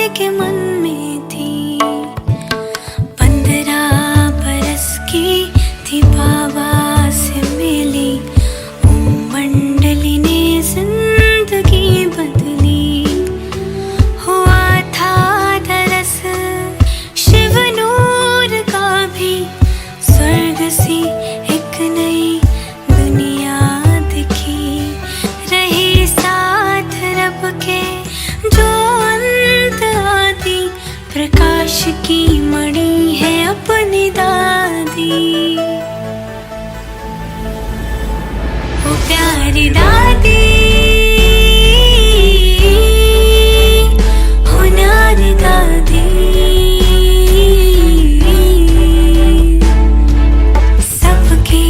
के मन में थी। 15 बरस की थी बाबा से मिली, मंडली ने जिंदगी बदली। हुआ था दरस शिव नूर का भी, स्वर्ग सी एक नई दुनिया दिखी। रही साथ रब के जो अंत आदि, प्रकाश की मणि है अपनी दादी। वो प्यारी दादी, होनारी दादी, सबकी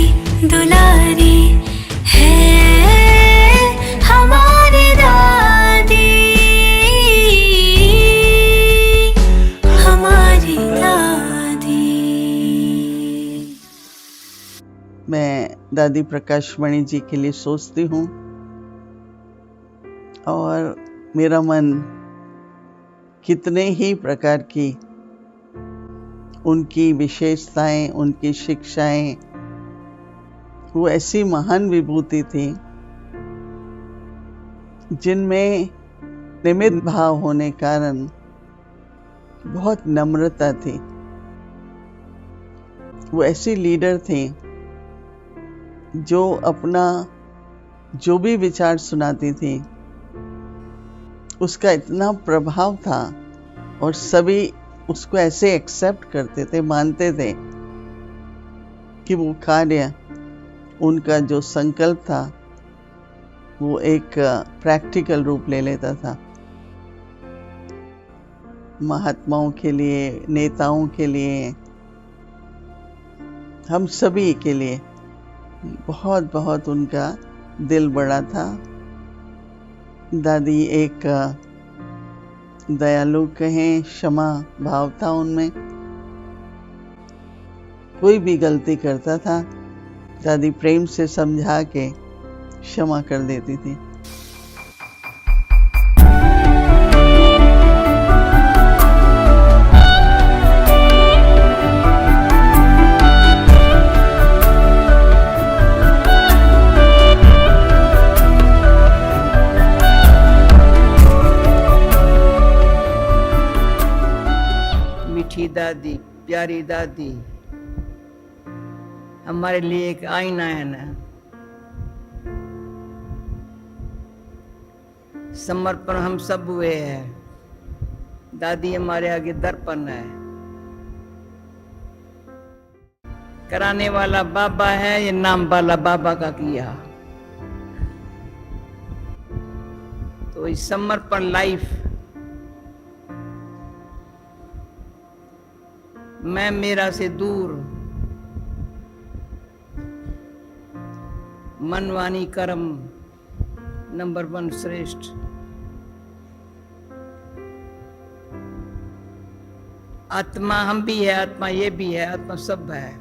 दुलारी है हमारी दादी, हमारी दादी। मैं दादी प्रकाश मणि जी के लिए सोचती हूँ और मेरा मन कितने ही प्रकार की उनकी विशेषताएं, उनकी शिक्षाएं, वो ऐसी महान विभूति थी जिनमें निमित्त भाव होने कारण बहुत नम्रता थी। वो ऐसी लीडर थी जो अपना जो भी विचार सुनाती थी उसका इतना प्रभाव था और सभी उसको ऐसे एक्सेप्ट करते थे, मानते थे कि वो कार्य, उनका जो संकल्प था वो एक प्रैक्टिकल रूप ले लेता था। महात्माओं के लिए, नेताओं के लिए, हम सभी के लिए बहुत बहुत उनका दिल बड़ा था। दादी एक दयालु कहें, क्षमा भाव था उनमें। कोई भी गलती करता था दादी प्रेम से समझा के क्षमा कर देती थी। मीठी दादी, प्यारी दादी हमारे लिए एक आईना है ना। समर्पण हम सब हुए हैं, दादी हमारे आगे दर्पण है। कराने वाला बाबा है, ये नाम वाला बाबा का किया। तो इस समर्पण लाइफ मैं मेरा से दूर, मनवानी कर्म नंबर 1 श्रेष्ठ। आत्मा हम भी है, आत्मा ये भी है, आत्मा सब है,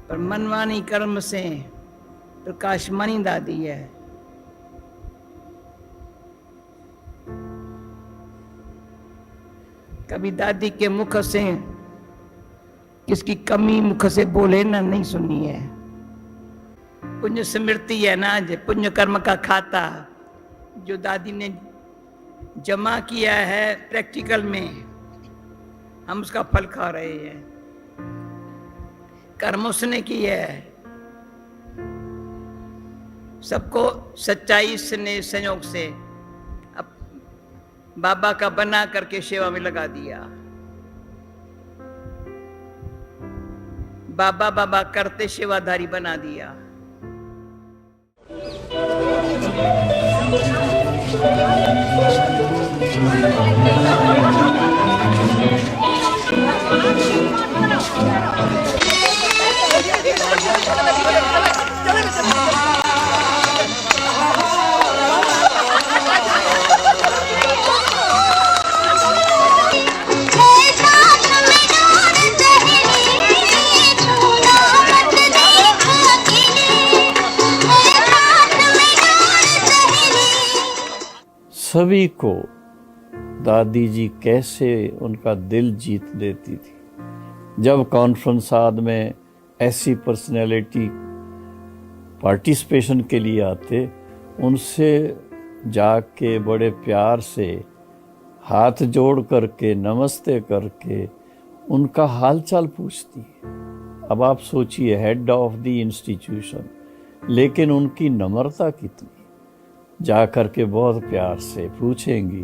पर मनवानी कर्म से प्रकाश मणि दादी है। कभी दादी के मुख से किसकी कमी मुख से बोले ना नहीं सुनी है। पुण्य स्मृति है ना, जो पुण्य कर्म का खाता जो दादी ने जमा किया है प्रैक्टिकल में, हम उसका फल खा रहे हैं। कर्म उसने की है, सबको सच्चाई से, संयोग से अब बाबा का बना करके सेवा में लगा दिया। बाबा बाबा करते सेवाधारी बना दिया। सभी को दादी जी कैसे उनका दिल जीत लेती थी। जब कॉन्फ्रेंस आद में ऐसी पर्सनैलिटी पार्टिसिपेशन के लिए आते, उनसे जाके बड़े प्यार से हाथ जोड़ करके नमस्ते करके उनका हालचाल पूछती है। अब आप सोचिए, हेड ऑफ द इंस्टीट्यूशन, लेकिन उनकी नम्रता कितनी। जा कर के बहुत प्यार से पूछेंगी,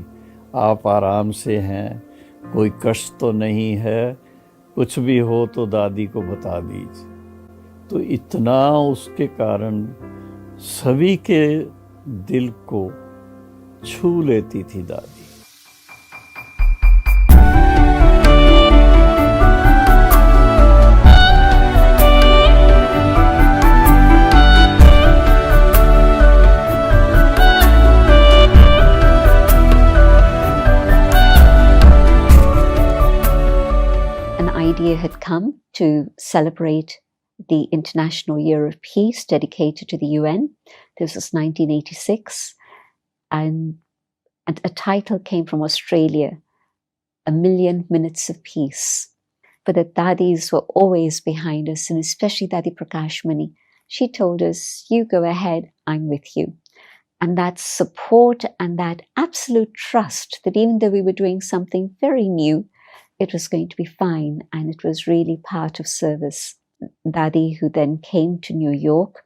आप आराम से हैं, कोई कष्ट तो नहीं है, कुछ भी हो तो दादी को बता दीजिए। तो इतना उसके कारण सभी के दिल को छू लेती थी दादी। Idea had come to celebrate the International Year of Peace dedicated to the UN. This was 1986, and a title came from Australia, A Million Minutes of Peace. But the Dadis were always behind us, and especially Dadi Prakashmani. She told us, you go ahead, I'm with you. And that support and that absolute trust that even though we were doing something very new, it was going to be fine, and it was really part of service. Dadi, who then came to New York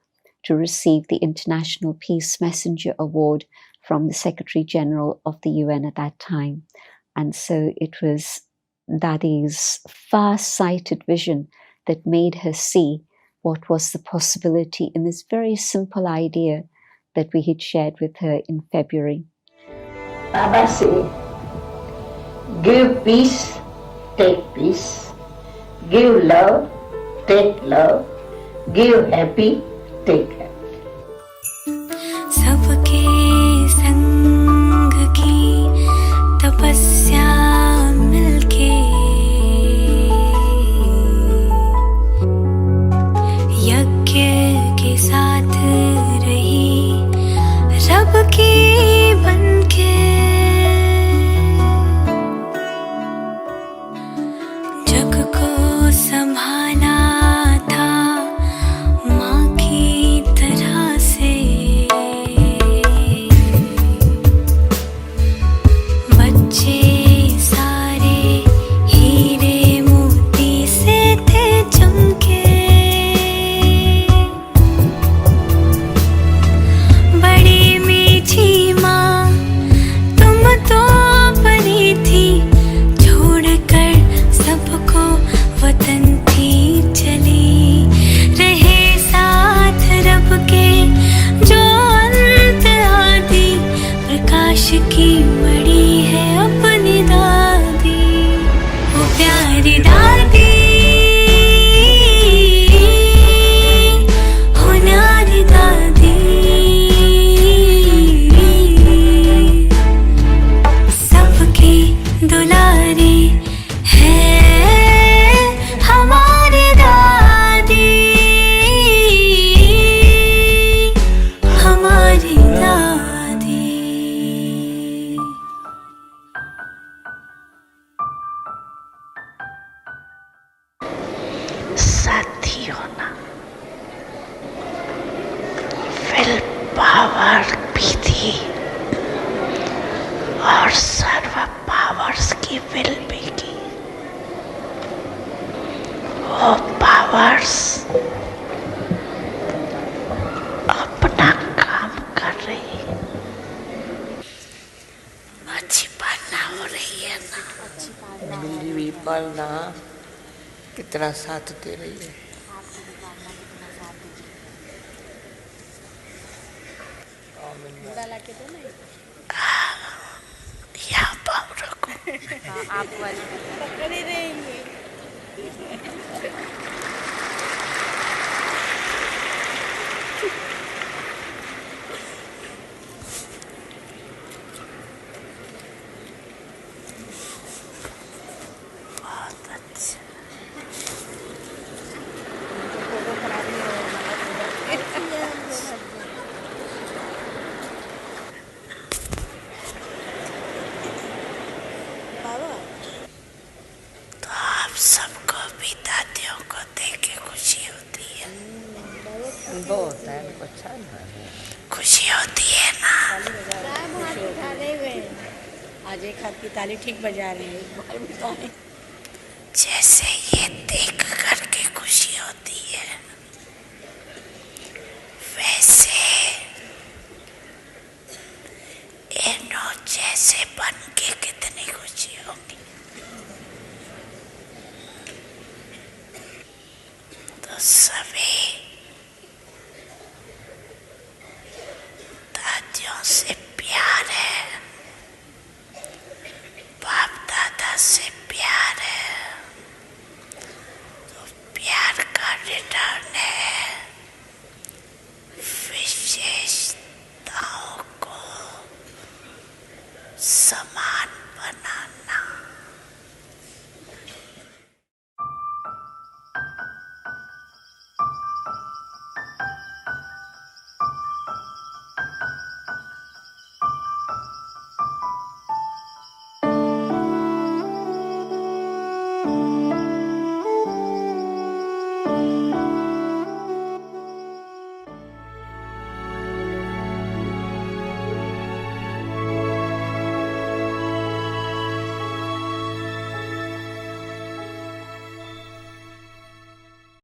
to receive the International Peace Messenger Award from the Secretary General of the UN at that time. And so it was Dadi's far-sighted vision that made her see what was the possibility in this very simple idea that we had shared with her in February. Baba said, give peace, take peace. Give love, take love. Give happy, take happy. सबके संग की तपस्या मिलके यज्ञ के साथ रही रब की बनके। जग को संभाला था माँ की तरह से। बच्चे सारे हीरे मोती से थे चमके। बड़ी मीठी माँ तुम तो परी थी, छोड़कर सबको वतन थी चली। रहे साथ रब के जो अंत आदि, प्रकाश की मड़ी है अपनी दादी, वो प्यारी दादी, हो न्यारी दादी। सबकी दुलारी है हमारी दादी, हमारी दादी। साथियों ना, विल पावर भी थी और सर्व पावर्स की विल भी की। वो पावर्स अपना काम कर रही। अच्छी पालना हो रही है ना। बिल्ली भी पालना कितना साथ दे रही है। यहाँ पाँव रखो। आप वाली पकड़ ही रहेंगे। बहुत अच्छा। आज एक हाथ की ताली ठीक बजा रहे हैं, एक बार बताएं। जैसे ये देख करके खुशी होती है, वैसे इनो जैसे बन के कितनी खुशी होगी। तो सभी दादियों से प्यार है, बाप दादा से प्यार है, तो प्यार का रिटर्न है विशेषताओं को समान